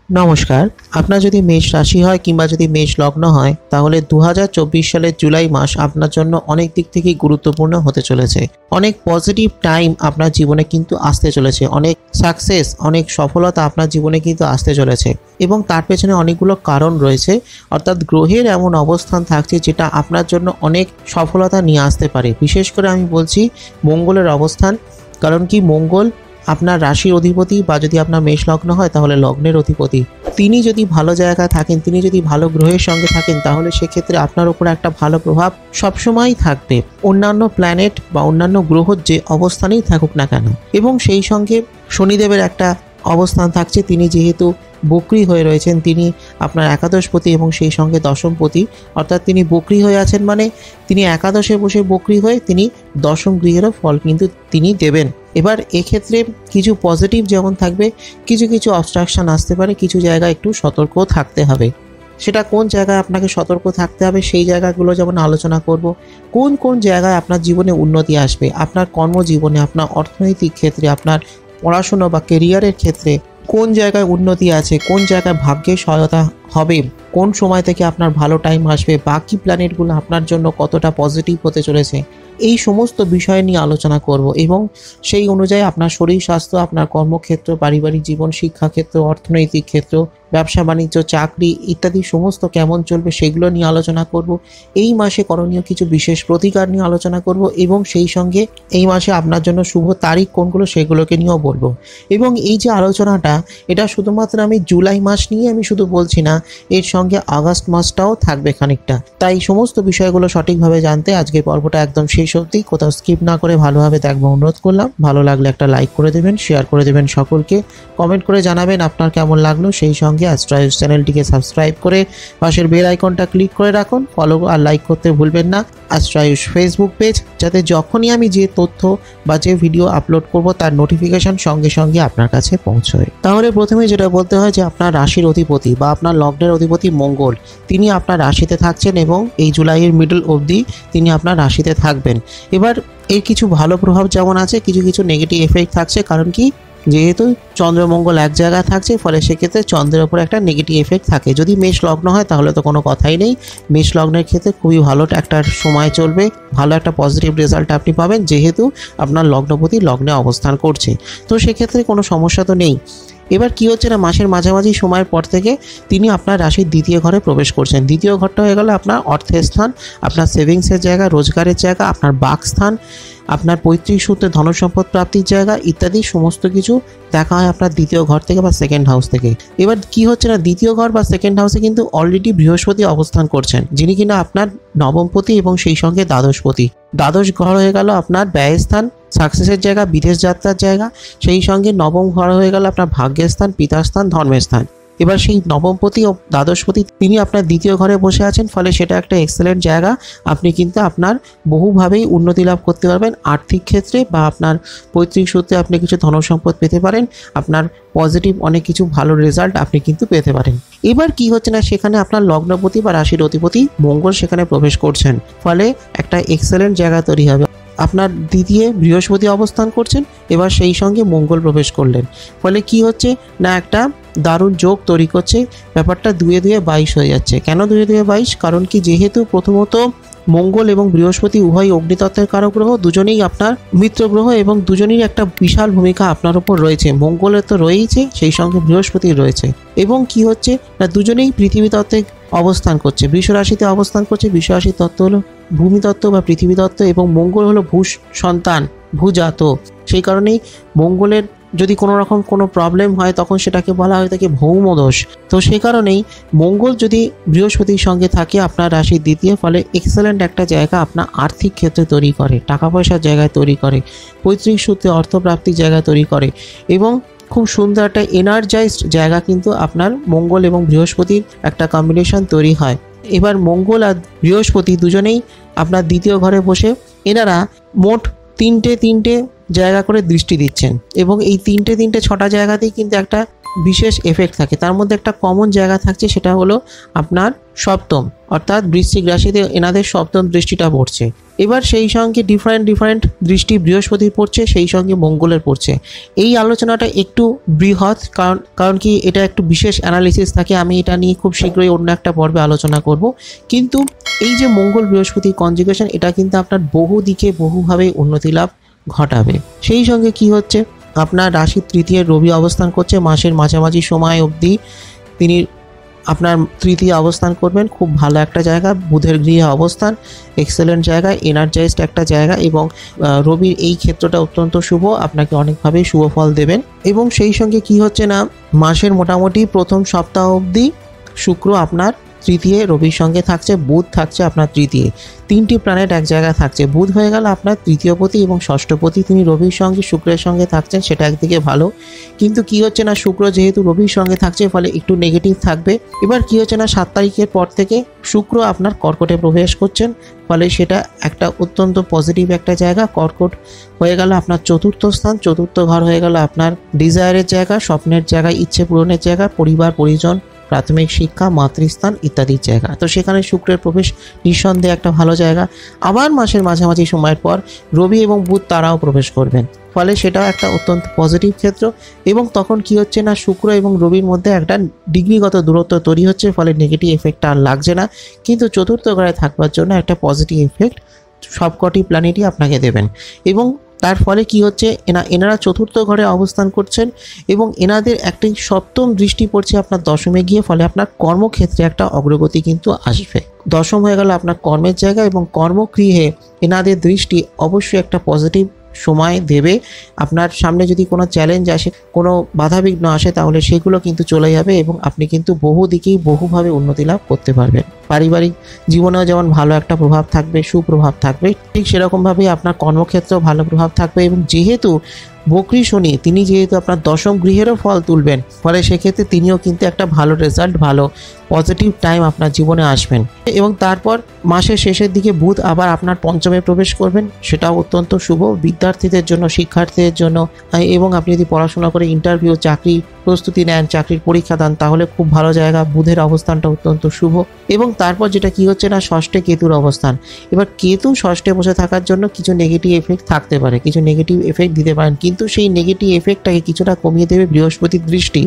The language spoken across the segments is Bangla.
নমস্কার। আপনার যদি মেষ রাশি হয় কিংবা যদি মেষ লগ্ন হয় তাহলে 2024 সালের জুলাই মাস আপনার জন্য অনেক দিক থেকেই গুরুত্বপূর্ণ হতে চলেছে। অনেক পজিটিভ টাইম আপনার জীবনে কিন্তু আসতে চলেছে, অনেক সাকসেস, অনেক সফলতা আপনার জীবনে কিন্তু আসতে চলেছে এবং তার পেছনে অনেকগুলো কারণ রয়েছে। অর্থাৎ গ্রহের এমন অবস্থান থাকছে যেটা আপনার জন্য অনেক সফলতা নিয়ে আসতে পারে। বিশেষ করে আমি বলছি মঙ্গলের অবস্থান, কারণ কি মঙ্গল আপনার রাশির অধিপতি বা যদি আপনার মেষ লগ্ন হয় তাহলে লগ্নের অধিপতি। তিনি যদি ভালো জায়গায় থাকেন, তিনি যদি ভালো গ্রহের সঙ্গে থাকেন তাহলে সেক্ষেত্রে আপনার উপর একটা ভালো প্রভাব সবসময়ই থাকবে, অন্যান্য প্ল্যানেট বা অন্যান্য গ্রহর যে অবস্থানেই থাকুক না কেন। এবং সেই সঙ্গে শনিদেবের একটা অবস্থান থাকছে, তিনি যেহেতু বক্রী হয়ে রয়েছেন, তিনি আপনার একাদশপতি এবং সেই সঙ্গে দশমপতি। অর্থাৎ তিনি বক্রী হয়ে আছেন মানে তিনি একাদশে বসে বক্রী হয়ে তিনি দশম গৃহেরও ফল কিন্তু তিনি দেবেন। এবার এক্ষেত্রে কিছু পজিটিভ যেমন থাকবে, কিছু কিছু অবস্ট্রাকশন আসতে পারে, কিছু জায়গায় একটু সতর্ক থাকতে হবে। সেটা কোন জায়গায় আপনাকে সতর্ক থাকতে হবে সেই জায়গাগুলো যেমন আলোচনা করব। কোন কোন জায়গায় আপনার জীবনে উন্নতি আসবে, আপনার কর্মজীবনে, আপনার অর্থনৈতিক ক্ষেত্রে, আপনার পড়াশুনো বা কেরিয়ারের ক্ষেত্রে কোন জায়গায় উন্নতি আছে, কোন জায়গায় ভাগ্যের সহায়তা হবে, কোন সময় থেকে আপনার ভালো টাইম আসবে, বাকি প্ল্যানেটগুলো আপনার জন্য কতটা পজিটিভ হতে চলেছে, এই সমস্ত বিষয় নিয়ে আলোচনা করব এবং সেই অনুযায়ী আপনার শরীর স্বাস্থ্য, আপনার কর্মক্ষেত্র, পারিবারিক জীবন, শিক্ষাক্ষেত্র, অর্থনৈতিক ক্ষেত্র, ব্যবসা বাণিজ্য, চাকরি ইত্যাদি সমস্ত কেমন চলবে সেগুলো নিয়ে আলোচনা করব। এই মাসে করণীয় কিছু বিশেষ প্রতিকার নিয়ে আলোচনা করব এবং সেই সঙ্গে এই মাসে আপনার জন্য শুভ তারিখ কোনগুলো সেগুলোকে নিয়েও বলবো। এবং এই যে আলোচনাটা, এটা শুধুমাত্র আমি জুলাই মাস নিয়ে আমি শুধু বলছি না, এর সঙ্গে আগস্ট মাসটাও থাকবে খানিকটা। তাই সমস্ত বিষয়গুলো সঠিকভাবে জানতে আজকে পর্বটা একদম শেষ অবধি কোথাও স্কিপ না করে ভালোভাবে দেখবো অনুরোধ করলাম। ভালো লাগলে একটা লাইক করে দেবেন, শেয়ার করে দেবেন সকলকে, কমেন্ট করে জানাবেন আপনার কেমন লাগলো। সেই সঙ্গে অ্যাস্ট্রোআয়ুষ চ্যানেলটিকে সাবস্ক্রাইব করে পাশের বেল আইকনটা ক্লিক করে রাখুন। ফলো আর লাইক করতে ভুলবেন না অ্যাস্ট্রোআয়ুষ ফেসবুক পেজ, যাতে যখনই আমি যে তথ্য বা যে ভিডিও আপলোড করব তার নোটিফিকেশন সঙ্গে সঙ্গে আপনার কাছে পৌঁছয়। তাহলে প্রথমে যেটা বলতে হয় যে আপনার রাশির অধিপতি বা আপনার লগ্নের অধিপতি মঙ্গল, তিনি আপনার রাশিতে থাকছেন এবং এই জুলাইয়ের মিডল অবধি তিনি আপনার রাশিতে থাকবেন। এবার এর কিছু ভালো প্রভাব যেমন আছে, কিছু কিছু নেগেটিভ এফেক্ট থাকছে। কারণ কি, যেহেতু চন্দ্রমঙ্গল এক জায়গায় থাকছে, ফলে সেক্ষেত্রে চন্দ্রের ওপর একটা নেগেটিভ এফেক্ট থাকে। যদি মেষ লগ্ন হয় তাহলে তো কোনো কথাই নেই, মেষ লগ্নের ক্ষেত্রে খুবই ভালো একটা সময় চলবে, ভালো একটা পজিটিভ রেজাল্ট আপনি পাবেন, যেহেতু আপনার লগ্নপতি লগ্নে অবস্থান করছে, তো সেক্ষেত্রে কোনো সমস্যা তো নেই। এবার কি হচ্ছে না, মাসের মাঝামাঝি সময়ের পর থেকে তিনি আপনার রাশির দ্বিতীয় ঘরে প্রবেশ করছেন। দ্বিতীয় ঘরটা হয়ে গেল আপনার অর্থের স্থান, আপনার সেভিংসের জায়গা, রোজগারের জায়গা, আপনার বাকস্থান, আপনার পৈতৃক সূত্রে ধনসম্পদ প্রাপ্তির জায়গা ইত্যাদি সমস্ত কিছু দেখা হয় আপনার দ্বিতীয় ঘর থেকে বা সেকেন্ড হাউস থেকে। এবার কি হচ্ছে না, দ্বিতীয় ঘর বা সেকেন্ড হাউসে কিন্তু অলরেডি বৃহস্পতি অবস্থান করছেন, যিনি কিনা আপনার নবমপতি এবং সেই সঙ্গে দ্বাদশপতি। দ্বাদশ ঘর হয়ে গেল আপনার ব্যয়স্থান, সাকসেসের জায়গা, বিদেশ যাত্রার জায়গা। সেই সঙ্গে নবম ঘর হয়ে গেল আপনার ভাগ্যের স্থান, পিতার স্থান, ধর্মের স্থান। এবার সেই নবমপতি ও দ্বাদশপতি তিনি আপনার দ্বিতীয় ঘরে বসে আছেন, ফলে সেটা একটা এক্সেলেন্ট জায়গা। আপনি কিন্তু আপনার বহুভাবেই উন্নতি লাভ করতে পারবেন আর্থিক ক্ষেত্রে, বা আপনার পৈতৃক সূত্রে আপনি কিছু ধনসম্পদ পেতে পারেন, আপনার পজিটিভ অনেক কিছু ভালো রেজাল্ট আপনি কিন্তু পেতে পারেন। এবার কি হচ্ছে না, সেখানে আপনার লগ্নপতি বা রাশির অধিপতি মঙ্গল সেখানে প্রবেশ করছেন, ফলে একটা এক্সেলেন্ট জায়গা তৈরি হবে। আপনার দ্বিতীয় বৃহস্পতি অবস্থান করছেন, এবার সেই সঙ্গে মঙ্গল প্রবেশ করলেন, ফলে কি হচ্ছে না, একটা দারুণ যোগ তৈরি করছে। ব্যাপারটা 2 2 22 হয়ে যাচ্ছে। কেন 2 2 22? কারণ কি, যেহেতু প্রথমত মঙ্গল এবং বৃহস্পতি উভয় অগ্নিতত্ত্বের কারক গ্রহ, দুজনেই আপনার মিত্র গ্রহ এবং দুজনেই একটা বিশাল ভূমিকা আপনার উপর রয়েছে। মঙ্গলের তো রয়েইছে, সেই সঙ্গে বৃহস্পতির রয়েছে। এবং কি হচ্ছে না, দুজনেই পৃথিবী তত্ত্বে অবস্থান করছে, বৃষ রাশিতে অবস্থান করছে। বৃষ রাশির তত্ত্ব হলো ভূমিতত্ত্ব বা পৃথিবী তত্ত্ব এবং মঙ্গল হলো ভূ সন্তান, ভূজাত। সেই কারণেই মঙ্গলের যদি কোনো রকম কোনো প্রবলেম হয় তখন সেটাকে বলা হয় থাকে ভৌমদোষ। তো সেই কারণেই মঙ্গল যদি বৃহস্পতির সঙ্গে থাকে আপনার রাশির দ্বিতীয়, ফলে এক্সেলেন্ট একটা জায়গা আপনার আর্থিক ক্ষেত্রে তৈরি করে, টাকা পয়সার জায়গায় তৈরি করে, পৈতৃক সূত্রে অর্থপ্রাপ্তির জায়গায় তৈরি করে এবং খুব সুন্দর একটা এনার্জাইজড জায়গা কিন্তু আপনার মঙ্গল এবং বৃহস্পতির একটা কম্বিনেশন তৈরি হয়। এবার মঙ্গল আর বৃহস্পতি দুজনেই আপনার দ্বিতীয় ঘরে বসে এনারা মোট তিনটে জায়গা করে দৃষ্টি দিচ্ছেন এবং এই তিনটে 6টা জায়গাতেই কিন্তু একটা বিশেষ এফেক্ট থাকে। তার মধ্যে একটা কমন জায়গা থাকছে, সেটা হলো আপনার সপ্তম, অর্থাৎ বৃশ্চিক রাশিতে এনাদের সপ্তম দৃষ্টিটা পড়ছে। এবার সেই সঙ্গে ডিফারেন্ট দৃষ্টি বৃহস্পতির পড়ছে, সেই সঙ্গে মঙ্গলের পড়ছে। এই আলোচনাটা একটু বৃহৎ, কারণ কি এটা একটু বিশেষ অ্যানালিসিস থাকে। আমি এটা নিয়ে খুব শীঘ্রই অন্য একটা পর্বে আলোচনা করব। কিন্তু এই যে মঙ্গল বৃহস্পতি কনজুগেশন, এটা কিন্তু আপনার বহু দিকে বহুভাবে উন্নতি লাভ ঘটাবে। সেই সঙ্গে কি হচ্ছে, আপনার রাশির তৃতীয় রবি অবস্থান করছে, মাসের মাঝামাঝি সময় অবধি তিনি আপনার তৃতীয় অবস্থান করবেন। খুব ভালো একটা জায়গা, বুধের গৃহে অবস্থান, এক্সেলেন্ট জায়গা, এনার্জাইজড একটা জায়গা, এবং রবির এই ক্ষেত্রটা অত্যন্ত শুভ, আপনাকে অনেকভাবেই শুভ ফল দেবেন। এবং সেই সঙ্গে কি হচ্ছে না, মাসের মোটামুটি প্রথম সপ্তাহ অবধি শুক্র আপনার তৃতীয় রবির সঙ্গে থাকছে, বুধ থাকছে আপনার তৃতীয়। তিনটি প্ল্যানেট এক জায়গায় থাকছে। বুধ হয়ে গেল আপনার তৃতীয়পতি এবং ষষ্ঠপতি, তিনি রবির সঙ্গে শুক্রের সঙ্গে থাকছেন, সেটা একদিকে ভালো। কিন্তু কি হচ্ছে না, শুক্র যেহেতু রবির সঙ্গে থাকছে, ফলে একটু নেগেটিভ থাকবে। এবার কি হচ্ছে না, 7 তারিখের পর থেকে শুক্র আপনার কর্কটে প্রবেশ করছেন, ফলে সেটা একটা অত্যন্ত পজিটিভ একটা জায়গা। কর্কট হয়ে গেল আপনার চতুর্থ স্থান, চতুর্থ ঘর হয়ে গেল আপনার ডিজায়ারের জায়গা, স্বপ্নের জায়গা, ইচ্ছে পূরণের জায়গা, পরিবার পরিজন, প্রাথমিক শিক্ষা, মাতৃস্থান ইত্যাদির জায়গা। তো সেখানে শুক্রের প্রবেশ নিঃসন্দেহে একটা ভালো জায়গা। আবার মাসের মাঝামাঝি সময়ের পর রবি এবং বুধ তারাও প্রবেশ করবেন, ফলে সেটাও একটা অত্যন্ত পজিটিভ ক্ষেত্র। এবং তখন কি হচ্ছে না, শুক্র এবং রবির মধ্যে একটা ডিগ্রিগত দূরত্ব তৈরি হচ্ছে, ফলে নেগেটিভ এফেক্টটা আর লাগছে না। কিন্তু চতুর্থ ঘরে থাকবার জন্য একটা পজিটিভ এফেক্ট সবকটি প্ল্যানেটই আপনাকে দেবেন। এবং তার ফলে কি হচ্ছে, এনারা চতুর্থ ঘরে অবস্থান করছেন এবং এনাদের একটি সপ্তম দৃষ্টি পড়ছে আপনার দশমে গিয়ে, ফলে আপনার কর্মক্ষেত্রে একটা অগ্রগতি কিন্তু আসবে। দশম হয়ে গেল আপনার কর্মের জায়গা, এবং কর্মগৃহে এনাদের দৃষ্টি অবশ্যই একটা পজিটিভ সময় দেবে। আপনার সামনে যদি কোনো চ্যালেঞ্জ আসে, কোনো বাধাবিঘ্ন আসে, তাহলে সেগুলো কিন্তু চলে যাবে এবং আপনি কিন্তু বহু দিকেই বহুভাবে উন্নতি লাভ করতে পারবেন। পারিবারিক জীবনেও যেমন ভালো একটা প্রভাব থাকবে, সুপ্রভাব থাকবে, ঠিক সেরকমভাবেই আপনার কর্মক্ষেত্রেও ভালো প্রভাব থাকবে। এবং যেহেতু বকরি শনি, তিনি যেহেতু আপনার দশম গৃহেরও ফল তুলবেন, ফলে সেক্ষেত্রে তিনিও কিন্তু একটা ভালো রেজাল্ট, ভালো পজিটিভ টাইম আপনার জীবনে আসবেন। এবং তারপর মাসের শেষের দিকে বুধ আবার আপনার পঞ্চমে প্রবেশ করবেন, সেটাও অত্যন্ত শুভ বিদ্যার্থীদের জন্য, শিক্ষার্থীদের জন্য। এবং আপনি যদি পড়াশোনা করে ইন্টারভিউ, চাকরি প্রস্তুতি নেন, চাকরির পরীক্ষা দেন, তাহলে খুব ভালো জায়গা। বুধের অবস্থানটা অত্যন্ত শুভ। এবং তারপর যেটা কি হচ্ছে না, ষষ্ঠে কেতুর অবস্থান। এবার কেতু ষষ্ঠে বসে থাকার জন্য কিছু নেগেটিভ এফেক্ট থাকতে পারে, কিছু নেগেটিভ এফেক্ট দিতে পারেন, কিন্তু সেই নেগেটিভ এফেক্টটাকে কিছুটা কমিয়ে দেবে বৃহস্পতির দৃষ্টি।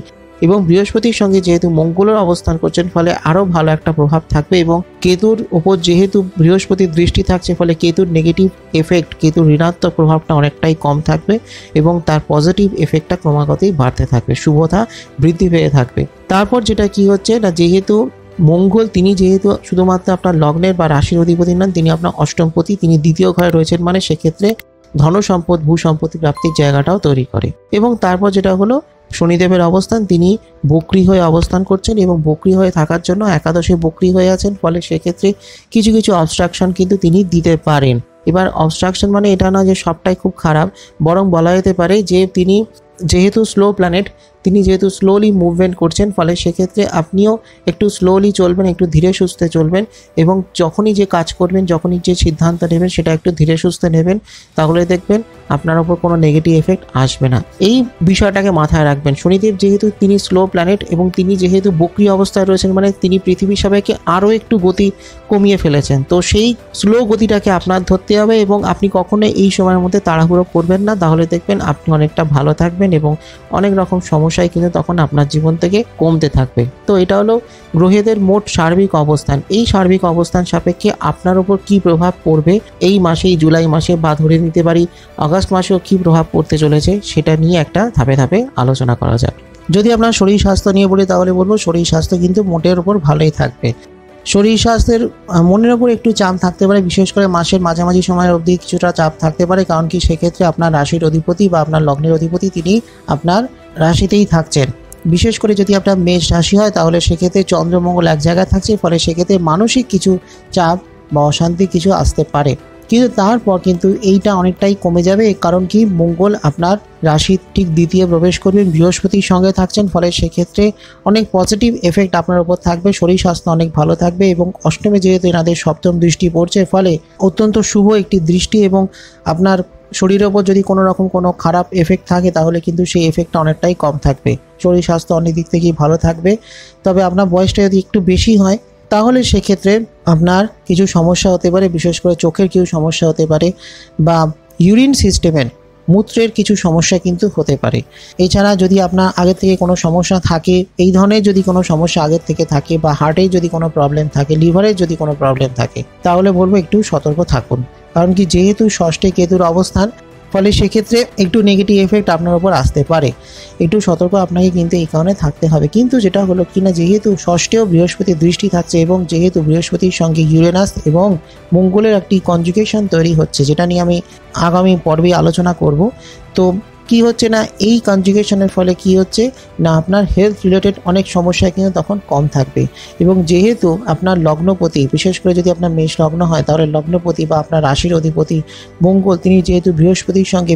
এবং বৃহস্পতির সঙ্গে যেহেতু মঙ্গলের অবস্থান করছেন, ফলে আরও ভালো একটা প্রভাব থাকবে। এবং কেতুর ওপর যেহেতু বৃহস্পতির দৃষ্টি থাকছে, ফলে কেতুর নেগেটিভ এফেক্ট, কেতুর ঋণাত্মক প্রভাবটা অনেকটাই কম থাকবে এবং তার পজিটিভ এফেক্টটা ক্রমাগতই বাড়তে থাকবে, শুভতা বৃদ্ধি পেয়ে থাকবে। তারপর যেটা কি হচ্ছে না, যেহেতু মঙ্গল, তিনি যেহেতু শুধুমাত্র আপনার লগ্নের বা রাশির অধিপতি নন, তিনি আপনার অষ্টমপতি, তিনি দ্বিতীয় ঘরে রয়েছেন, মানে সেক্ষেত্রে ধন সম্পদ, ভূ সম্পত্তি প্রাপ্তির জায়গাটাও তৈরি করে। এবং তারপর যেটা হলো শনিদেবের অবস্থান, তিনি বক্রী হয়ে অবস্থান করছেন এবং বক্রী হয়ে থাকার জন্য একাদশে বক্রী হয়ে আছেন, ফলে সেক্ষেত্রে কিছু কিছু অবস্ট্রাকশন কিন্তু তিনি দিতে পারেন। এবার অবস্ট্রাকশন মানে এটা না যে সবটাই খুব খারাপ, বরং বলা যেতে পারে যে তিনি যেহেতু স্লো প্ল্যানেট, তিনি যেহেতু স্লোলি মুভমেন্ট করছেন, ফলে সেক্ষেত্রে আপনিও একটু স্লোলি চলবেন, একটু ধীরে সুস্থে চলবেন। এবং যখনই যে কাজ করবেন, যখনই যে সিদ্ধান্ত নেবেন, সেটা একটু ধীরে সুস্থে নেবেন, তাহলে দেখবেন আপনার ওপর কোনো নেগেটিভ এফেক্ট আসবে না। এই বিষয়টাকে মাথায় রাখবেন। শনিদেব যেহেতু তিনি স্লো প্ল্যানেট এবং তিনি যেহেতু বক্রী অবস্থায় রয়েছেন, মানে তিনি পৃথিবীর সবাইকে আরও একটু গতি কমিয়ে ফেলেছেন। তো সেই স্লো গতিটাকে আপনার ধরতে হবে এবং আপনি কখনোই এই সময়ের মধ্যে তাড়াহুড়ো করবেন না, তাহলে দেখবেন আপনি অনেকটা ভালো থাকবেন এবং অনেক রকম সমস্যায় কিন্তু তখন আপনার জীবন থেকে কমতে থাকবে। তো এটা হলো গ্রহেদের মোট সার্বিক অবস্থান। এই সার্বিক অবস্থান সাপেক্ষে আপনার উপর কী প্রভাব পড়বে এই মাসে, জুলাই মাসে, বা ধরে নিতে পারি আগস্ট মাসেও কী প্রভাব পড়তে চলেছে, সেটা নিয়ে একটা ধাপে ধাপে আলোচনা করা যাক। যদি আপনার শরীর স্বাস্থ্য নিয়ে বলি, তাহলে বলবো শরীর স্বাস্থ্য কিন্তু মোটের উপর ভালোই থাকবে। শরীর স্বাস্থ্যের মনের ওপর একটু চাপ থাকতে পারে, বিশেষ করে মাসের মাঝামাঝি সময়ের অবধি কিছুটা চাপ থাকতে পারে, কারণ কি সেক্ষেত্রে আপনার রাশির অধিপতি বা আপনার লগ্নের অধিপতি তিনি আপনার রাশিতেই থাকছেন। বিশেষ করে যদি আপনার মেষ রাশি হয়, তাহলে সেক্ষেত্রে চন্দ্রমঙ্গল এক জায়গায় থাকছে, ফলে সেক্ষেত্রে মানসিক কিছু চাপ বা অশান্তি কিছু আসতে পারে। কিন্তু তারপর কিন্তু এইটা অনেকটাই কমে যাবে, কারণ কি মঙ্গল আপনার রাশির ঠিক দ্বিতীয় প্রবেশ করবেন, বৃহস্পতির সঙ্গে থাকছেন, ফলে সেক্ষেত্রে অনেক পজিটিভ এফেক্ট আপনার উপর থাকবে, শরীর স্বাস্থ্য অনেক ভালো থাকবে। এবং অষ্টমে যেহেতু এনাদের সপ্তম দৃষ্টি পড়ছে, ফলে অত্যন্ত শুভ একটি দৃষ্টি এবং আপনার শরীরের ওপর যদি কোনো রকম কোনো খারাপ এফেক্ট থাকে তাহলে কিন্তু সেই এফেক্টটা অনেকটাই কম থাকবে। শরীর স্বাস্থ্য অনেক দিক থেকেই ভালো থাকবে। তবে আপনার বয়সটা যদি একটু বেশি হয় তাহলে সেক্ষেত্রে আপনার কিছু সমস্যা হতে পারে, বিশেষ করে চোখের কিছু সমস্যা হতে পারে বা ইউরিন সিস্টেমের মূত্রের কিছু সমস্যা কিন্তু হতে পারে। এছাড়া যদি আপনার আগে থেকে কোনো সমস্যা থাকে, এই ধরনের যদি কোনো সমস্যা আগের থেকে থাকে বা হার্টের যদি কোনো প্রবলেম থাকে, লিভারের যদি কোনো প্রবলেম থাকে, তাহলে বলবো একটু সতর্ক থাকুন। কারণ কি যেহেতু ষষ্ঠে কেতুর অবস্থান, ফলে সেক্ষেত্রে একটু নেগেটিভ এফেক্ট আপনার উপর আসতে পারে। একটু সতর্ক আপনাকে কিন্তু এই কারণে থাকতে হবে। কিন্তু যেটা হলো কিনা, যেহেতু ষষ্ঠেও বৃহস্পতির দৃষ্টি থাকছে এবং যেহেতু বৃহস্পতির সঙ্গে ইউরেনাস এবং মঙ্গলের একটি কনজুগেশন তৈরি হচ্ছে, যেটা নিয়ে আমি আগামী পর্বে আলোচনা করব। তো কি হচ্ছে না, এই কনজুগেশনের ফলে কি হচ্ছে না, আপনার হেলথ রিলেটেড অনেক সমস্যা কিন্তু তখন কম থাকবে। এবং যেহেতু আপনার লগ্নপতি, বিশেষ করে যদি আপনার মেষ লগ্ন হয়, তাহলে লগ্নপতি বা আপনার রাশির অধিপতি মঙ্গল, তিনি যেহেতু বৃহস্পতির সঙ্গে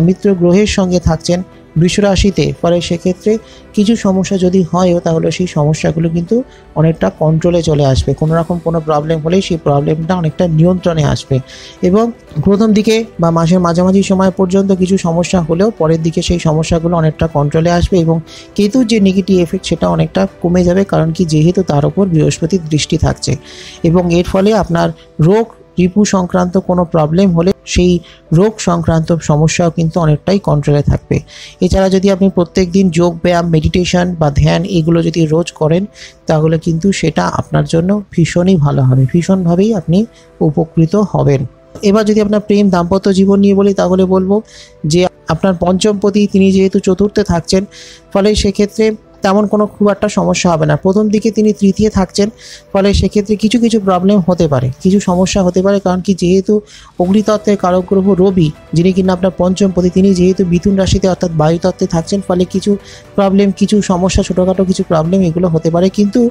মিত্র গ্রহের সঙ্গে থাকছেন বৃষ রাশিতে, ফলে সেক্ষেত্রে কিছু সমস্যা যদি হয়ও তাহলে সেই সমস্যাগুলো কিন্তু অনেকটা কন্ট্রোলে চলে আসবে। কোনো রকম কোনো প্রবলেম হলেই সেই প্রবলেমটা অনেকটা নিয়ন্ত্রণে আসবে। এবং প্রথম দিকে বা মাসের মাঝামাঝি সময় পর্যন্ত কিছু সমস্যা হলেও পরের দিকে সেই সমস্যাগুলো অনেকটা কন্ট্রোলে আসবে এবং কেতুর যে নেগেটিভ এফেক্ট সেটা অনেকটা কমে যাবে। কারণ কি, যেহেতু তার উপর বৃহস্পতির দৃষ্টি থাকছে এবং এর ফলে আপনার রোগ রিপু সংক্রান্ত কোনো প্রবলেম হলে সেই রোগ সংক্রান্ত সমস্যাও কিন্তু অনেকটাই কন্ট্রোলে থাকবে। এছাড়া যদি আপনি প্রত্যেক দিন যোগ ব্যায়াম, মেডিটেশন বা ধ্যান এগুলো যদি রোজ করেন তাহলে কিন্তু সেটা আপনার জন্য ভীষণই ভালো হবে, ভীষণভাবেই আপনি উপকৃত হবেন। এবার যদি আপনার প্রেম দাম্পত্য জীবন নিয়ে বলি তাহলে বলবো যে আপনার পঞ্চমপতি তিনি যেহেতু চতুর্থে থাকছেন, ফলে সেক্ষেত্রে তেমন কোনো খুব একটা সমস্যা হবে না। প্রথম দিকে তিনি তৃতীয় থাকছেন, ফলে সেক্ষেত্রে কিছু কিছু প্রবলেম হতে পারে, কিছু সমস্যা হতে পারে। কারণ কি, যেহেতু অগ্নিতত্ত্বের কারক গ্রহ রবি, যিনি কিনা আপনার পঞ্চমপতি, তিনি যেহেতু মিথুন রাশিতে অর্থাৎ বায়ুতত্ত্বে থাকছেন, ফলে কিছু প্রবলেম, কিছু সমস্যা, ছোটোখাটো কিছু প্রবলেম এগুলো হতে পারে। কিন্তু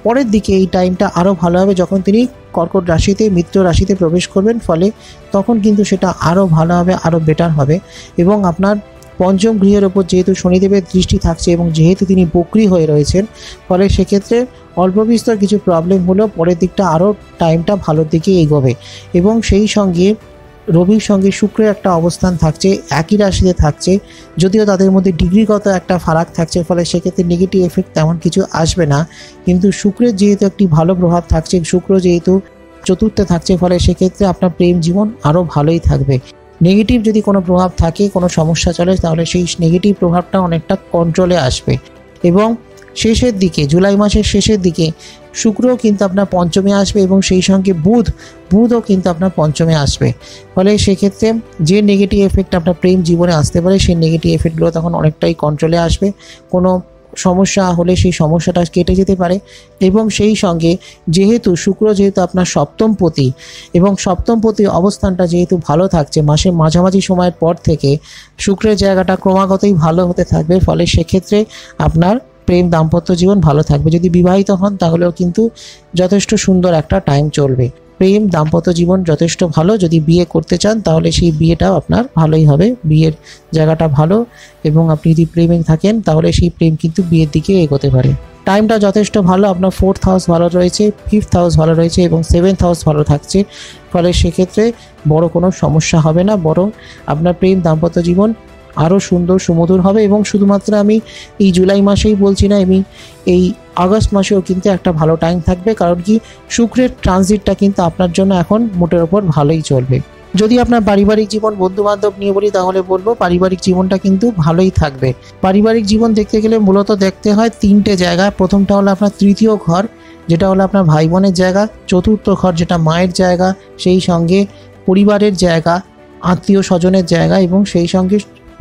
পরের দিকে এই টাইমটা আরও ভালো হবে যখন তিনি কর্কট রাশিতে, মিত্র রাশিতে প্রবেশ করবেন, ফলে তখন কিন্তু সেটা আরও ভালো হবে, আরও বেটার হবে। এবং আপনার পঞ্চম গৃহের ওপর যেহেতু শনিদেবের দৃষ্টি থাকছে এবং যেহেতু তিনি বক্রী হয়ে রয়েছেন, ফলে সেক্ষেত্রে অল্প বিস্তর কিছু প্রবলেম হলেও পরের দিকটা আরও টাইমটা ভালোর দিকে এগোবে। এবং সেই সঙ্গে রবির সঙ্গে শুক্রের একটা অবস্থান থাকছে, একই রাশিতে থাকছে, যদিও তাদের মধ্যে ডিগ্রিগত একটা ফারাক থাকছে, ফলে সেক্ষেত্রে নেগেটিভ এফেক্ট তেমন কিছু আসবে না। কিন্তু শুক্রের যেহেতু একটি ভালো প্রভাব থাকছে, শুক্র যেহেতু চতুর্থে থাকছে, ফলে সেক্ষেত্রে আপনার প্রেম জীবন আরও ভালোই থাকবে। নেগেটিভ যদি কোনো প্রভাব থাকে, কোনো সমস্যা চলে, তাহলে সেই নেগেটিভ প্রভাবটা অনেকটা কন্ট্রোলে আসবে। এবং শেষের দিকে, জুলাই মাসের শেষের দিকে শুক্রও কিন্তু আপনার পঞ্চমে আসবে এবং সেই সঙ্গে বুধও কিন্তু আপনার পঞ্চমে আসবে। ফলে সেক্ষেত্রে যে নেগেটিভ এফেক্ট আপনার প্রেম জীবনে আসতে পারে, সেই নেগেটিভ এফেক্টগুলো তখন অনেকটাই কন্ট্রোলে আসবে। কোনো সমস্যা হলে সেই সমস্যাটা কেটে যেতে পারে। এবং সেই সঙ্গে যেহেতু শুক্র যেহেতু আপনার সপ্তমপতি এবং সপ্তমপতি অবস্থানটা যেহেতু ভালো থাকছে, মাসের মাঝামাঝি সময়ের পর থেকে শুক্রের জায়গাটা ক্রমাগতই ভালো হতে থাকবে। ফলে সেক্ষেত্রে আপনার প্রেম দাম্পত্য জীবন ভালো থাকবে। যদি বিবাহিত হন তাহলেও কিন্তু যথেষ্ট সুন্দর একটা টাইম চলবে। প্রেম দাম্পত্য জীবন যথেষ্ট ভালো। যদি বিয়ে করতে চান তাহলে সেই বিয়েটাও আপনার ভালোই হবে, বিয়ের জায়গাটা ভালো। এবং আপনি যদি প্রেমে থাকেন তাহলে সেই প্রেম কিন্তু বিয়ের দিকে এগোতে পারে। টাইমটা যথেষ্ট ভালো। আপনার 4th হাউস ভালো রয়েছে, 5th হাউস ভালো রয়েছে এবং 7th হাউস ভালো থাকছে। ফলে সেক্ষেত্রে বড় কোনো সমস্যা হবে না, বরং আপনার প্রেম দাম্পত্য জীবন আরও সুন্দর সুমধুর হবে। এবং শুধুমাত্র আমি এই জুলাই মাসেই বলছি না, আমি এই আগস্ট মাসেও কিন্তু একটা ভালো টাইম থাকবে। কারণ কি, শুক্রের ট্রানজিটটা কিন্তু আপনার জন্য এখন মোটের ওপর ভালোই চলবে। যদি আপনার পারিবারিক জীবন, বন্ধুবান্ধব নিয়ে বলি তাহলে বলবো পারিবারিক জীবনটা কিন্তু ভালোই থাকবে। পারিবারিক জীবন দেখতে গেলে মূলত দেখতে হয় 3টে জায়গা। প্রথমটা হলো আপনার তৃতীয় ঘর, যেটা হলো আপনার ভাই বোনের জায়গা। চতুর্থ ঘর, যেটা মায়ের জায়গা, সেই সঙ্গে পরিবারের জায়গা, আত্মীয় স্বজনের জায়গা। এবং সেই সঙ্গে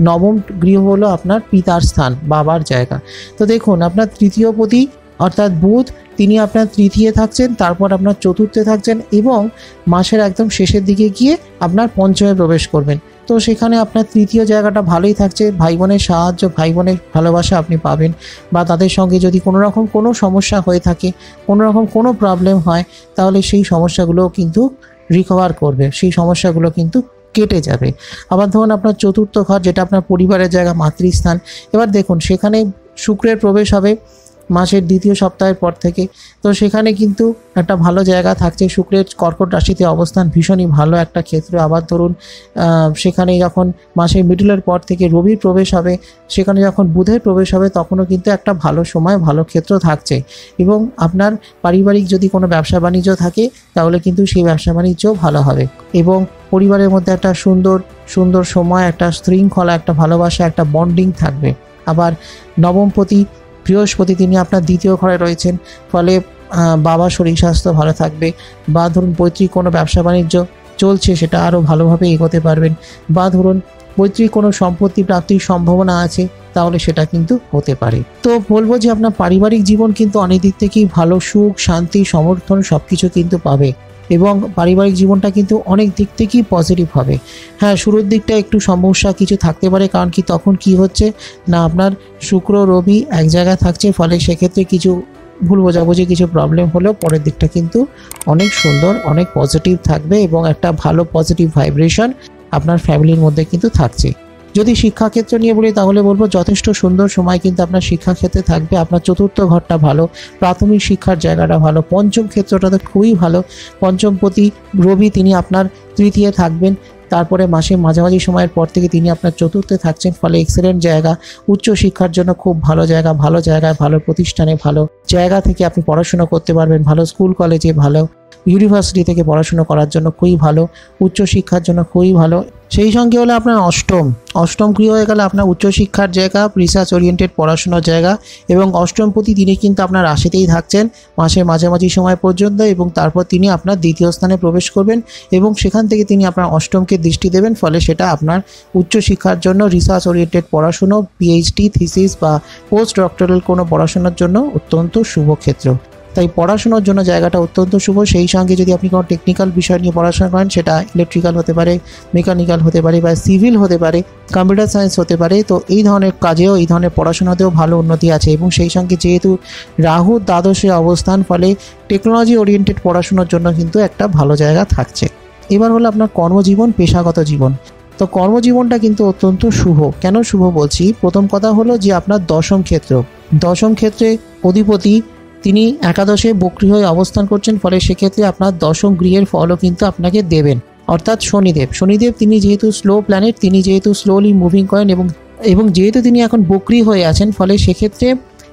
নবম গৃহ হলো আপনার পিতার স্থান, বাবার জায়গা। তো দেখুন, আপনার তৃতীয়পতি অর্থাৎ বুধ, তিনি আপনার তৃতীয় থাকছেন, তারপর আপনার চতুর্থে থাকছেন এবং মাসের একদম শেষের দিকে গিয়ে আপনার পঞ্চমে প্রবেশ করবেন। তো সেখানে আপনার তৃতীয় জায়গাটা ভালোই থাকছে। ভাই বোনের সাহায্য, ভাই বোনের ভালোবাসা আপনি পাবেন। বা তাদের সঙ্গে যদি কোনো রকম কোনো সমস্যা হয়ে থাকে, কোনো রকম কোনো প্রবলেম হয়, তাহলে সেই সমস্যাগুলো কিন্তু রিকভার করবে, সেই সমস্যাগুলো কিন্তু কেটে যাবে। আবার ধরুন আপনার চতুর্থ ঘর, যেটা আপনার পরিবারের জায়গা, মাতৃস্থান। এবার দেখুন, সেখানে শুক্রের প্রবেশ হবে মাসের দ্বিতীয় সপ্তাহের পর থেকে। তো সেখানে কিন্তু একটা ভালো জায়গা থাকছে। শুক্রের কর্কট রাশিতে অবস্থান ভীষণই ভালো একটা ক্ষেত্র। আবার ধরুন সেখানে যখন মাসের মিডলের পর থেকে রবির প্রবেশ হবে, সেখানে যখন বুধের প্রবেশ হবে, তখনও কিন্তু একটা ভালো সময়, ভালো ক্ষেত্র থাকছে। এবং আপনার পারিবারিক যদি কোনো ব্যবসা বাণিজ্য থাকে তাহলে কিন্তু সেই ব্যবসা বাণিজ্যও ভালো হবে। এবং পরিবারের মধ্যে একটা সুন্দর সুন্দর সময়, একটা শৃঙ্খলা, একটা ভালোবাসা, একটা বন্ডিং থাকবে। আবার নবমপতি বৃহস্পতি তিনি আপনার দ্বিতীয় ঘরে রয়েছেন, ফলে বাবার শরীর স্বাস্থ্য ভালো থাকবে। বা ধরুন পৈতৃক কোনো ব্যবসা বাণিজ্য চলছে, সেটা আরও ভালোভাবে এগোতে পারবেন। বা ধরুন পৈতৃক কোনো সম্পত্তি প্রাপ্তির সম্ভাবনা আছে, তাহলে সেটা কিন্তু হতে পারে। তো বলবো যে আপনার পারিবারিক জীবন কিন্তু অনেক দিক থেকেই ভালো, সুখ শান্তি সমর্থন সব কিছু কিন্তু পাবে। এবং পারিবারিক জীবনটা কিন্তু অনেক দিক থেকেই পজিটিভ হবে। হ্যাঁ, শুরুর দিকটা একটু সমস্যা কিছু থাকতে পারে, কারণ কি তখন কি হচ্ছে না, আপনার শুক্র রবি এক জায়গায় থাকছে, ফলে সেক্ষেত্রে কিছু ভুল বোঝাবুঝি, কিছু প্রবলেম হলেও পরের দিকটা কিন্তু অনেক সুন্দর, অনেক পজিটিভ থাকবে এবং একটা ভালো পজিটিভ ভাইব্রেশন আপনার ফ্যামিলির মধ্যে কিন্তু থাকছে। যদি শিক্ষাক্ষেত্র নিয়ে বলি তাহলে বলবো যথেষ্ট সুন্দর সময় কিন্তু আপনার শিক্ষাক্ষেত্রে থাকবে। আপনার চতুর্থ ঘরটা ভালো, প্রাথমিক শিক্ষার জায়গাটা ভালো, পঞ্চম ক্ষেত্রটা তো খুবই ভালো। পঞ্চমপতি রবি তিনি আপনার তৃতীয় থাকবেন, তারপরে মাসের মাঝামাঝি সময়ের পর থেকে তিনি আপনার চতুর্থে থাকছেন, ফলে এক্সেলেন্ট জায়গা, উচ্চ শিক্ষার জন্য খুব ভালো জায়গা, ভালো জায়গায়, ভালো প্রতিষ্ঠানে, ভালো জায়গা থেকে আপনি পড়াশোনা করতে পারবেন, ভালো স্কুল কলেজে, ভালো ইউনিভার্সিটি থেকে পড়াশোনা করার জন্য খুবই ভালো, উচ্চশিক্ষার জন্য খুবই ভালো। সেই সঙ্গে হলো আপনার অষ্টম গৃহ হয়ে গেলে আপনার উচ্চশিক্ষার জায়গা, রিসার্চ ওরিয়েন্টেড পড়াশোনার জায়গা। এবং অষ্টমপতি তিনি কিন্তু আপনার রাশিতেই থাকছেন মাসের মাঝামাঝি সময় পর্যন্ত, এবং তারপর তিনি আপনার দ্বিতীয় স্থানে প্রবেশ করবেন এবং সেখান থেকে তিনি আপনার অষ্টমকে দৃষ্টি দেবেন, ফলে সেটা আপনার উচ্চশিক্ষার জন্য, রিসার্চ ওরিয়েন্টেড পড়াশুনো, পিএইচডি থিসিস বা পোস্ট ডক্টরাল কোনো পড়াশোনার জন্য অত্যন্ত শুভ ক্ষেত্র। তাই পড়াশোনার জন্য জায়গাটা অত্যন্ত শুভ। সেই সঙ্গে যদি আপনি কোনো টেকনিক্যাল বিষয় নিয়ে পড়াশোনা করেন, সেটা ইলেকট্রিক্যাল হতে পারে, মেকানিক্যাল হতে পারে, বা সিভিল হতে পারে, কম্পিউটার সায়েন্স হতে পারে, তো এই ধরনের কাজেও, এই ধরনের পড়াশোনাতেও ভালো উন্নতি আছে। এবং সেই সঙ্গে যেহেতু রাহু দ্বাদশে অবস্থান, ফলে টেকনোলজি ওরিয়েন্টেড পড়াশোনার জন্য কিন্তু একটা ভালো জায়গা থাকছে। এবার হলো আপনার কর্মজীবন, পেশাগত জীবন। তো কর্মজীবনটা কিন্তু অত্যন্ত শুভ। কেন শুভ বলছি? প্রথম কথা হলো যে আপনার দশম ক্ষেত্রে অধিপতি তিনি একাদশে বক্রী হয়ে অবস্থান করছেন, ফলে সেক্ষেত্রে আপনার দশম গৃহের ফলও কিন্তু আপনাকে দেবেন। অর্থাৎ শনিদেব তিনি যেহেতু স্লো প্ল্যানেট, তিনি যেহেতু স্লোলি মুভিং করেন এবং যেহেতু তিনি এখন বক্রী হয়ে আছেন, ফলে সেক্ষেত্রে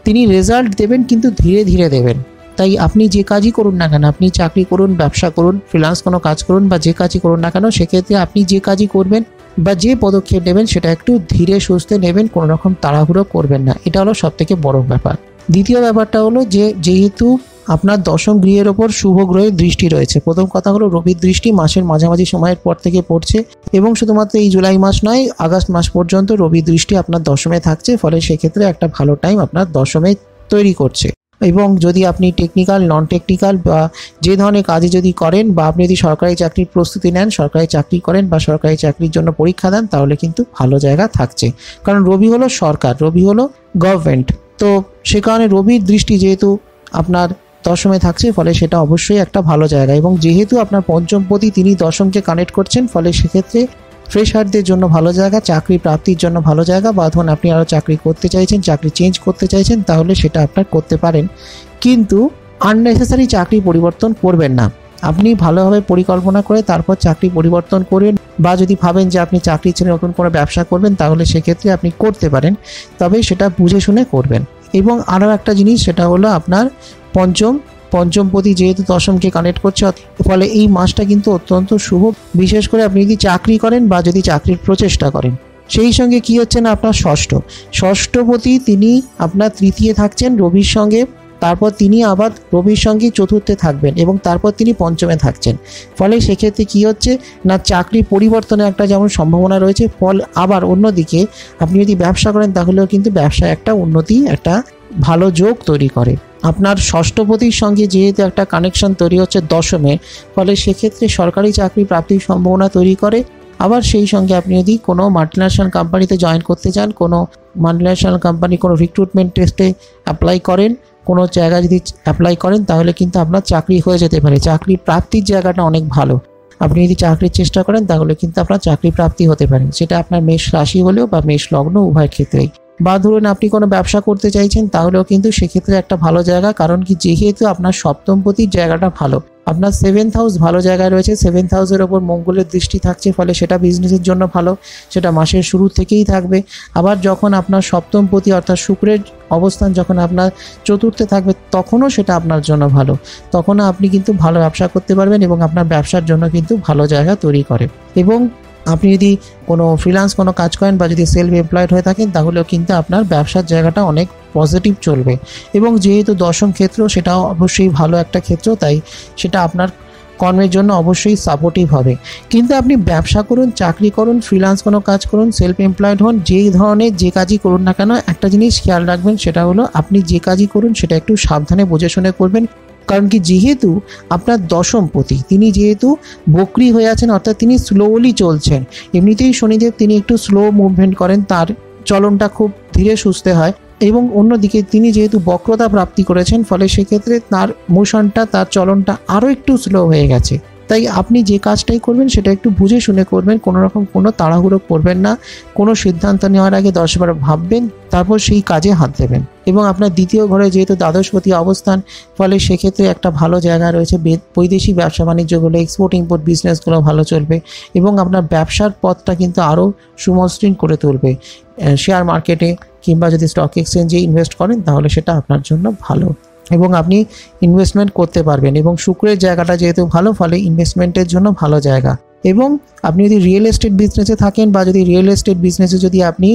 তিনি রেজাল্ট দেবেন, কিন্তু ধীরে ধীরে দেবেন। তাই আপনি যে কাজই করুন না কেন, আপনি চাকরি করুন, ব্যবসা করুন, ফ্রিল্যান্স কোনো কাজ করুন, বা যে কাজই করুন না কেন, সেক্ষেত্রে আপনি যে কাজই করবেন বা যে পদক্ষেপ নেবেন সেটা একটু ধীরে সুস্থে নেবেন, কোনো রকম তাড়াহুড়ো করবেন না। এটা হলো সবথেকে বড় ব্যাপার। দ্বিতীয় ব্যাপারটা হলো যে যেহেতু আপনার দশম গৃহের ওপর শুভ গ্রহের দৃষ্টি রয়েছে, প্রথম কথা হলো রবির দৃষ্টি মাসের মাঝামাঝি সময়ের পর থেকে পড়ছে, এবং শুধুমাত্র এই জুলাই মাস নয়, আগস্ট মাস পর্যন্ত রবির দৃষ্টি আপনার দশমে থাকছে, ফলে সেক্ষেত্রে একটা ভালো টাইম আপনার দশমে তৈরি করছে। এবং যদি আপনি টেকনিক্যাল, নন টেকনিক্যাল বা যে ধরনের কাজে যদি করেন, বা আপনি যদি সরকারি চাকরির প্রস্তুতি নেন, সরকারি চাকরি করেন বা সরকারি চাকরির জন্য পরীক্ষা দেন, তাহলে কিন্তু ভালো জায়গা থাকছে। কারণ রবি হলো সরকার, রবি হলো গভর্নমেন্ট, তো সে কারণে রবির দৃষ্টি যেহেতু আপনার দশমে থাকছে, ফলে সেটা অবশ্যই একটা ভালো জায়গা। এবং যেহেতু আপনার পঞ্চমপতি তিনি দশমকে কানেক্ট করছেন, ফলে সেক্ষেত্রে ফ্রেশারদের জন্য ভালো জায়গা, চাকরি প্রাপ্তির জন্য ভালো জায়গা। বা ধরুন আপনি আরও চাকরি করতে চাইছেন, চাকরি চেঞ্জ করতে চাইছেন, তাহলে সেটা আপনার করতে পারেন, কিন্তু আননেসেসারি চাকরি পরিবর্তন করবেন না। আপনি ভালোভাবে পরিকল্পনা করে তারপর চাকরি পরিবর্তন করবেন, বা যদি ভাবেন যে আপনি চাকরি ছেড়ে নতুন কোনো ব্যবসা করবেন, তাহলে সেক্ষেত্রে আপনি করতে পারেন, তবে সেটা বুঝে শুনে করবেন। এবং আরও একটা জিনিস, সেটা হলো আপনার পঞ্চমপতি যেহেতু দশমকে কানেক্ট করছে, ফলে এই মাসটা কিন্তু অত্যন্ত শুভ, বিশেষ করে আপনি যদি চাকরি করেন বা যদি চাকরির প্রচেষ্টা করেন। সেই সঙ্গে কি হচ্ছে না, আপনার ষষ্ঠপতি তিনি আপনার তৃতীয় থাকছেন রবির সঙ্গে, তারপর তিনি আবার রবির সঙ্গে চতুর্থে থাকবেন, এবং তারপর তিনি পঞ্চমে থাকছেন। ফলে সেক্ষেত্রে কি হচ্ছে না, চাকরি পরিবর্তনের একটা যেমন সম্ভাবনা রয়েছে, আবার অন্যদিকে আপনি যদি ব্যবসা করেন, তাহলেও কিন্তু ব্যবসায় একটা উন্নতি, একটা ভালো যোগ তৈরি করে। আপনার ষষ্ঠপতির সঙ্গে যেহেতু একটা কানেকশন তৈরি হচ্ছে দশমে, ফলে সেক্ষেত্রে সরকারি চাকরি প্রাপ্তির সম্ভাবনা তৈরি করে। আবার সেই সঙ্গে আপনি যদি কোনো মাল্টিন্যাশনাল কোম্পানিতে জয়েন করতে চান, কোনো মাল্টিন্যাশনাল কোম্পানি কোনো রিক্রুটমেন্ট টেস্টে অ্যাপ্লাই করেন, কোনো জায়গায় যদি অ্যাপ্লাই করেন, তাহলে কিন্তু আপনার চাকরি হয়ে যেতে পারে। চাকরি প্রাপ্তির জায়গাটা অনেক ভালো। আপনি যদি চাকরির চেষ্টা করেন, তাহলে কিন্তু আপনার চাকরি প্রাপ্তি হতে পারে, সেটা আপনার মেষ রাশি হলেও বা মেষ লগ্ন উভয় ক্ষেত্রেই। বা ধরুন আপনি কোনো ব্যবসা করতে চাইছেন, তাহলেও কিন্তু সেক্ষেত্রে একটা ভালো জায়গা। কারণ কি, যেহেতু আপনার সপ্তমপতির জায়গাটা ভালো, আপনার 7th হাউস ভালো জায়গায় রয়েছে, 7th হাউসের ওপর মঙ্গলের দৃষ্টি থাকছে, ফলে সেটা বিজনেসের জন্য ভালো, সেটা মাসের শুরু থেকেই থাকবে। আবার যখন আপনার সপ্তমপতি অর্থাৎ শুক্রের অবস্থান যখন আপনার চতুর্থে থাকবে, তখনও সেটা আপনার জন্য ভালো। তখনও আপনি কিন্তু ভালো ব্যবসা করতে পারবেন এবং আপনার ব্যবসার জন্য কিন্তু ভালো জায়গা তৈরি করে। এবং আপনি যদি কোনো ফ্রিল্যান্স কোনো কাজ করেন বা যদি সেলফ এমপ্লয়েড হয়ে থাকেন, তাহলেও কিন্তু আপনার ব্যবসার জায়গাটা অনেক পজিটিভ চলবে। এবং যেহেতু দশম ক্ষেত্র, সেটাও অবশ্যই ভালো একটা ক্ষেত্র, তাই সেটা আপনার কর্মের জন্য অবশ্যই সাপোর্টিভ হবে। কিন্তু আপনি ব্যবসা করুন, চাকরি করুন, ফ্রিল্যান্স কোনো কাজ করুন, সেলফ এমপ্লয়েড হন, যেই ধরনের যে কাজই করুন না কেন, একটা জিনিস খেয়াল রাখবেন, সেটা হলো আপনি যে কাজই করুন সেটা একটু সাবধানে বুঝে শুনে করবেন। কারণ কি, যেহেতু আপনার দশমপতি তিনি যেহেতু বক্রি হয়ে আছেন, অর্থাৎ তিনি স্লোলি চলছেন। এমনিতেই শনিদেব তিনি একটু স্লো মুভমেন্ট করেন, তার চলনটা খুব ধীরে সুস্থে হয়। এবং অন্যদিকে তিনি যেহেতু বক্রতা প্রাপ্তি করেছেন, ফলে সেক্ষেত্রে তার মোশনটা, তার চলনটা আরও একটু স্লো হয়ে গেছে। তাই আপনি যে কাজটাই করবেন সেটা একটু বুঝে শুনে করবেন, কোনো রকম কোনো তাড়াহুড়ো করবেন না। কোনো সিদ্ধান্ত নেওয়ার আগে 10বার ভাববেন, তারপর সেই কাজে হাত দেবেন। এবং আপনার দ্বিতীয় ঘরে যেহেতু দ্বাদশপতি অবস্থান, ফলে সেক্ষেত্রে একটা ভালো জায়গা রয়েছে। বৈদেশিক ব্যবসা বাণিজ্যগুলো, এক্সপোর্ট ইম্পোর্ট বিজনেসগুলো ভালো চলবে এবং আপনার ব্যবসার পথটা কিন্তু আরও সুমসৃণ করে তুলবে। শেয়ার মার্কেটে কিংবা যদি স্টক এক্সচেঞ্জে ইনভেস্ট করেন, তাহলে সেটা আপনার জন্য ভালো এবং আপনি ইনভেস্টমেন্ট করতে পারবেন। এবং শুক্রের জায়গাটা যেহেতু ভালো, ফলে ইনভেস্টমেন্টের জন্য ভালো জায়গা। এবং আপনি যদি রিয়েল এস্টেট বিজনেসে থাকেন বা যদি রিয়েল এস্টেট বিজনেসে যদি আপনি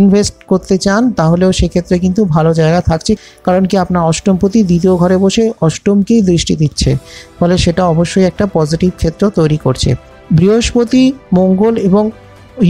ইনভেস্ট করতে চান, তাহলেও সেক্ষেত্রে কিন্তু ভালো জায়গা থাকছে। কারণ কি, আপনার অষ্টমপতি দ্বিতীয় ঘরে বসে অষ্টমকেই দৃষ্টি দিচ্ছে, ফলে সেটা অবশ্যই একটা পজিটিভ ক্ষেত্র তৈরি করছে। বৃহস্পতি, মঙ্গল এবং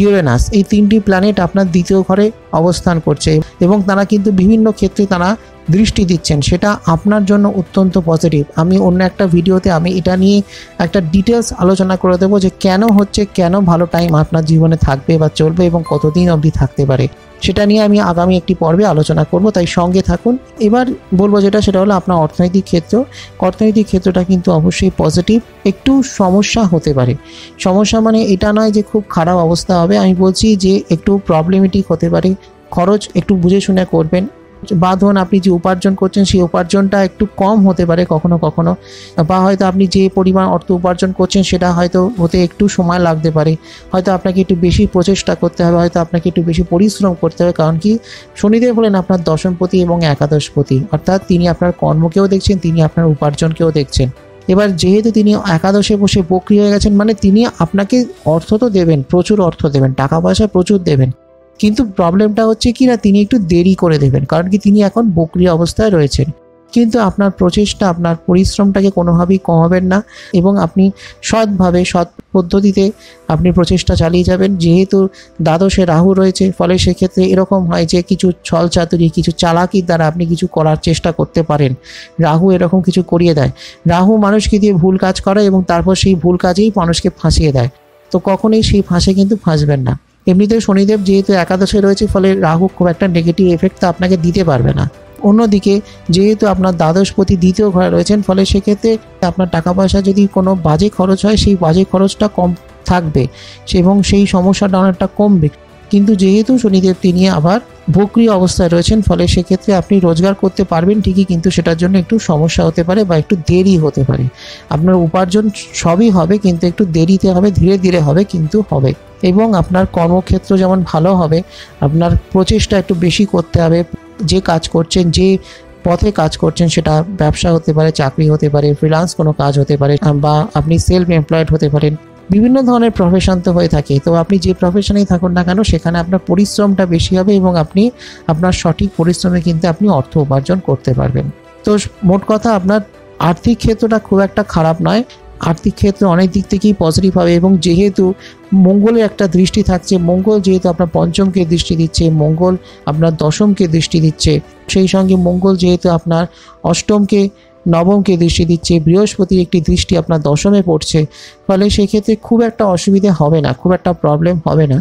ইউরেনাস, এই 3টি প্ল্যানেট আপনার দ্বিতীয় ঘরে অবস্থান করছে এবং তারা কিন্তু বিভিন্ন ক্ষেত্রে তারা দৃষ্টি দিচ্ছেন, সেটা আপনার জন্য অত্যন্ত পজিটিভ। আমি অন্য একটা ভিডিওতে আমি এটা নিয়ে একটা ডিটেলস আলোচনা করে দেবো যে কেন হচ্ছে, কেন ভালো টাইম আপনার জীবনে থাকবে বা চলবে এবং কতদিন অবধি থাকতে পারে, সেটা নিয়ে আমি আগামী একটি পর্বে আলোচনা করব, তাই সঙ্গে থাকুন। এবার বলবো সেটা হলো আপনার অর্থনৈতিক ক্ষেত্র। অর্থনৈতিক ক্ষেত্রটা কিন্তু অবশ্যই পজিটিভ। একটু সমস্যা হতে পারে, সমস্যা মানে এটা নয় যে খুব খারাপ অবস্থা হবে, আমি বলছি যে একটু প্রবলেমেটিক হতে পারে। খরচ একটু বুঝে শুনে করবেন, বা ধরুন আপনি যে উপার্জন করছেন সেই উপার্জনটা একটু কম হতে পারে কখনো কখনো, বা হয়তো আপনি যে পরিমাণ অর্থ উপার্জন করছেন সেটা হয়তো হতে একটু সময় লাগতে পারে। হয়তো আপনাকে একটু বেশি প্রচেষ্টা করতে হবে, হয়তো আপনাকে একটু বেশি পরিশ্রম করতে হবে। কারণ কি, শনিদেব হলেন আপনার দশমপতি এবং একাদশপতি, অর্থাৎ তিনি আপনার কর্মকেও দেখছেন, তিনি আপনার উপার্জনকেও দেখছেন। এবার যেহেতু তিনি একাদশে বসে বক্রি হয়ে গেছেন, মানে তিনি আপনাকে অর্থ তো দেবেন, প্রচুর অর্থ দেবেন, টাকা পয়সা প্রচুর দেবেন, কিন্তু প্রবলেমটা হচ্ছে কি না, তিনি একটু দেরি করে দেবেন। কারণ কি, তিনি এখন বক্রি অবস্থায় রয়েছেন। কিন্তু আপনার প্রচেষ্টা, আপনার পরিশ্রমটাকে কোনোভাবেই কমাবেন না এবং আপনি সৎভাবে, সৎ পদ্ধতিতে আপনি প্রচেষ্টা চালিয়ে যাবেন। যেহেতু দ্বাদশে রাহু রয়েছে, ফলে সেক্ষেত্রে এরকম হয় যে কিছু ছল চাতুরি, কিছু চালাকির দ্বারা আপনি কিছু করার চেষ্টা করতে পারেন। রাহু এরকম কিছু করিয়ে দেয়। রাহু মানুষকে দিয়ে ভুল কাজ করে এবং তারপর সেই ভুল কাজেই মানুষকে ফাঁসিয়ে দেয়। তো কখনোই সেই ফাঁসে কিন্তু ফাঁসবেন না। এমনিতে শনিদেব যেহেতু একাদশে রয়েছে, ফলে রাহু খুব একটা নেগেটিভ এফেক্ট তো আপনাকে দিতে পারবে না। অন্যদিকে যেহেতু আপনার দ্বাদশপতি দ্বিতীয় ঘরে রয়েছেন, ফলে সেক্ষেত্রে আপনার টাকা পয়সা যদি কোনো বাজে খরচ হয়, সেই বাজে খরচটা কম থাকবে এবং সেই সমস্যাটা অনেকটা কমবে। কিন্তু যেহেতু শনিদেব তিনি আবার বক্রি অবস্থায় রয়েছেন, ফলে সেক্ষেত্রে আপনি রোজগার করতে পারবেন ঠিকই, কিন্তু সেটার জন্য একটু সমস্যা হতে পারে বা একটু দেরি হতে পারে। আপনার উপার্জন সবই হবে, কিন্তু একটু দেরিতে হবে, ধীরে ধীরে হবে, কিন্তু হবে। এবং আপনার কর্মক্ষেত্র যেমন ভালো হবে, আপনার প্রচেষ্টা একটু বেশি করতে হবে। যে কাজ করছেন, যে পথে কাজ করছেন, সেটা ব্যবসা হতে পারে, চাকরি হতে পারে, ফ্রিল্যান্স কোনো কাজ হতে পারে, বা আপনি সেলফ এমপ্লয়েড হতে পারেন। বিভিন্ন ধরনের প্রফেশন তো হয়ে থাকে, তো আপনি যে প্রফেশনেই থাকুন না কেন, সেখানে আপনার পরিশ্রমটা বেশি হবে এবং আপনি আপনার সঠিক পরিশ্রমে কিন্তু আপনি অর্থ উপার্জন করতে পারবেন। তো মোট কথা, আপনার আর্থিক ক্ষেত্রটা খুব একটা খারাপ নয়। আর্থিক ক্ষেত্রে অনেক দিক থেকেই পজিটিভ হবে এবং যেহেতু মঙ্গলের একটা দৃষ্টি থাকছে, মঙ্গল যেহেতু আপনার পঞ্চমকে দৃষ্টি দিচ্ছে, মঙ্গল আপনার দশমকে দৃষ্টি দিচ্ছে, সেই সঙ্গে মঙ্গল যেহেতু আপনার অষ্টমকে, নবমকে দৃষ্টি দিচ্ছে, বৃহস্পতির একটি দৃষ্টি আপনার দশমে পড়ছে, ফলে সেক্ষেত্রে খুব একটা অসুবিধে হবে না, খুব একটা প্রবলেম হবে না।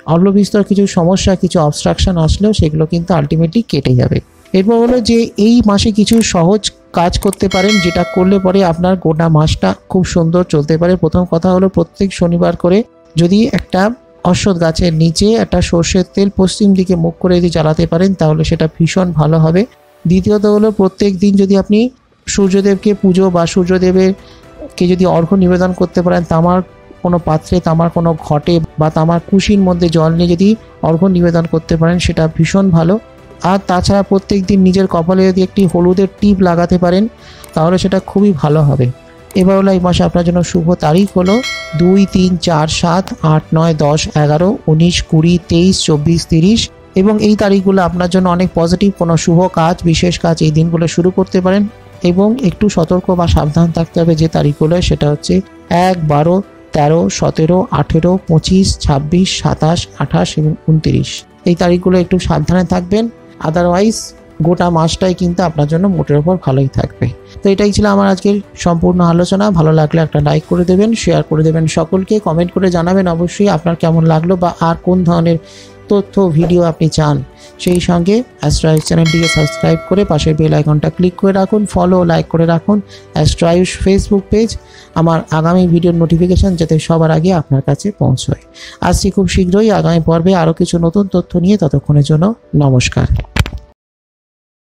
অল্প বিস্তর কিছু সমস্যা, কিছু অবস্ট্রাকশন আসলেও সেগুলো কিন্তু আলটিমেটলি কেটে যাবে। এরপর হলো যে এই মাসে কিছু সহজ কাজ করতে পারেন, যেটা করলে পরে আপনার গোটা মাসটা খুব সুন্দর চলতে পারে। প্রথম কথা হলো, প্রত্যেক শনিবার করে যদি একটা অশ্বত্থ গাছের নিচে একটা সর্ষের তেল পশ্চিম দিকে মুখ করে যদি জ্বালাতে পারেন তাহলে সেটা ভীষণ ভালো হবে। দ্বিতীয়ত হলো প্রত্যেক দিন যদি আপনি সূর্যদেবকে পুজো বা সূর্যদেবেরকে যদি অর্ঘ্য নিবেদন করতে পারেন, তামার কোনো পাত্রে, তামার কোনো ঘটে বা তামার কুশির মধ্যে জল নিয়ে যদি অর্ঘ্য নিবেদন করতে পারেন সেটা ভীষণ ভালো। আর তাছাড়া প্রত্যেক দিন নিজের কপালে যদি একটি হলুদের টিপ লাগাতে পারেন তাহলে সেটা খুবই ভালো হবে। এবার হলো এই মাসে আপনার জন্য শুভ তারিখ হলো 2, 3, 4, 7, 8, 9, 10, 11, 19, 20, 23, 24, 30 এবং এই তারিখগুলো আপনার জন্য অনেক পজিটিভ। কোনো শুভ কাজ, বিশেষ কাজ এই দিনগুলো শুরু করতে পারেন এবং একটু সতর্ক বা সাবধান থাকতে হবে যে তারিখগুলো, সেটা হচ্ছে 1, 12, 13, 17, 18, 25, 26, 27, 28 এবং 29। এই তারিখগুলো একটু সাবধানে থাকবেন, আদারওয়াইজ গোটা মাসটাই কিন্তু আপনার জন্য মোটের ওপর ভালোই থাকবে। তো এটাই ছিল আমার আজকের সম্পূর্ণ আলোচনা। ভালো লাগলে একটা লাইক করে দেবেন, শেয়ার করে দেবেন সকলকে, কমেন্ট করে জানাবেন অবশ্যই আপনার কেমন লাগলো বা আর কোন ধরনের তথ্য ভিডিও আপনি চান। সেই সঙ্গে অ্যাস্ট্রো চ্যানেলটিকে সাবস্ক্রাইব করে পাশের বেল আইকনটা ক্লিক করে রাখুন, ফলো লাইক করে রাখুন অ্যাস্ট্রো ফেসবুক পেজ, আমার আগামী ভিডিওর নোটিফিকেশন যাতে সবার আগে আপনার কাছে পৌঁছয়। আসছি খুব শীঘ্রই আগামী পর্বে আরও কিছু নতুন তথ্য নিয়ে, ততক্ষণের জন্য নমস্কার।